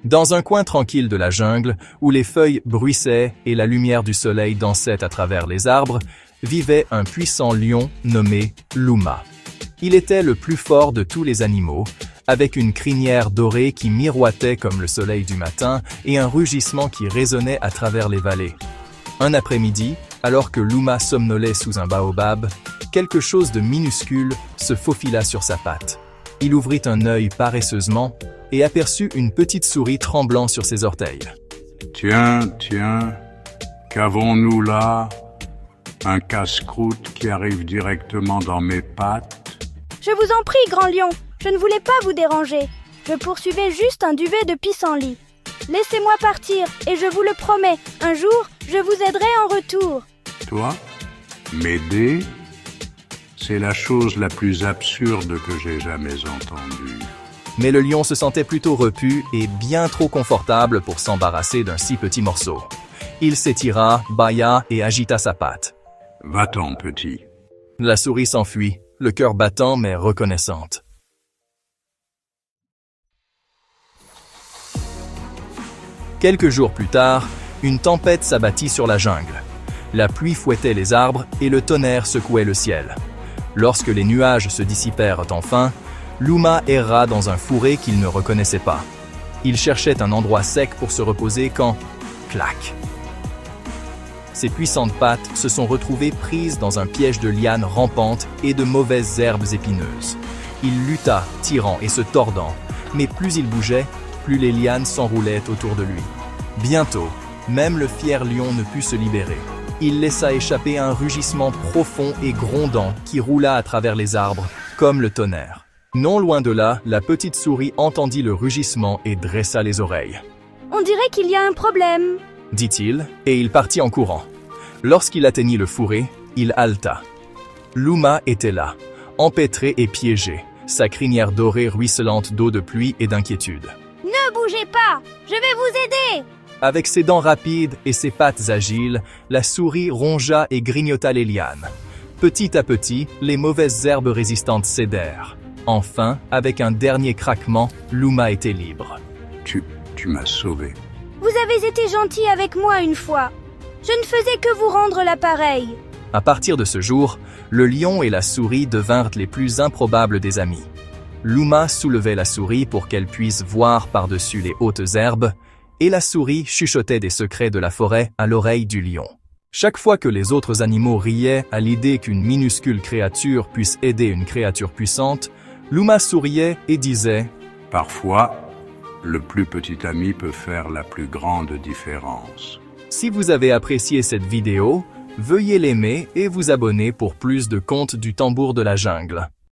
Dans un coin tranquille de la jungle, où les feuilles bruissaient et la lumière du soleil dansait à travers les arbres, vivait un puissant lion nommé Luma. Il était le plus fort de tous les animaux, avec une crinière dorée qui miroitait comme le soleil du matin et un rugissement qui résonnait à travers les vallées. Un après-midi, alors que Luma somnolait sous un baobab, quelque chose de minuscule se faufila sur sa patte. Il ouvrit un œil paresseusement et aperçut une petite souris tremblant sur ses orteils. « Tiens, qu'avons-nous là? Un casse-croûte qui arrive directement dans mes pattes? » Je vous en prie, grand lion, je ne voulais pas vous déranger. Je poursuivais juste un duvet de pissenlit. Laissez-moi partir et je vous le promets, un jour, je vous aiderai en retour. Toi? M'aider? C'est la chose la plus absurde que j'ai jamais entendue. Mais le lion se sentait plutôt repu et bien trop confortable pour s'embarrasser d'un si petit morceau. Il s'étira, bâilla et agita sa patte. « Va-t'en, petit. » La souris s'enfuit, le cœur battant mais reconnaissante. Quelques jours plus tard, une tempête s'abattit sur la jungle. La pluie fouettait les arbres et le tonnerre secouait le ciel. Lorsque les nuages se dissipèrent enfin, Luma erra dans un fourré qu'il ne reconnaissait pas. Il cherchait un endroit sec pour se reposer quand... clac! Ses puissantes pattes se sont retrouvées prises dans un piège de lianes rampantes et de mauvaises herbes épineuses. Il lutta, tirant et se tordant, mais plus il bougeait, plus les lianes s'enroulaient autour de lui. Bientôt, même le fier lion ne put se libérer. Il laissa échapper un rugissement profond et grondant qui roula à travers les arbres, comme le tonnerre. Non loin de là, la petite souris entendit le rugissement et dressa les oreilles. « On dirait qu'il y a un problème, » dit-il, et il partit en courant. Lorsqu'il atteignit le fourré, il haleta. Luma était là, empêtré et piégé, sa crinière dorée ruisselante d'eau de pluie et d'inquiétude. « Ne bougez pas, je vais vous aider !» Avec ses dents rapides et ses pattes agiles, la souris rongea et grignota les lianes. Petit à petit, les mauvaises herbes résistantes cédèrent. Enfin, avec un dernier craquement, Luma était libre. Tu m'as sauvé. Vous avez été gentil avec moi une fois. Je ne faisais que vous rendre l'appareil. À partir de ce jour, le lion et la souris devinrent les plus improbables des amis. Luma soulevait la souris pour qu'elle puisse voir par-dessus les hautes herbes, et la souris chuchotait des secrets de la forêt à l'oreille du lion. Chaque fois que les autres animaux riaient à l'idée qu'une minuscule créature puisse aider une créature puissante, Luma souriait et disait « Parfois, le plus petit ami peut faire la plus grande différence. » Si vous avez apprécié cette vidéo, veuillez l'aimer et vous abonner pour plus de contes du tambour de la jungle.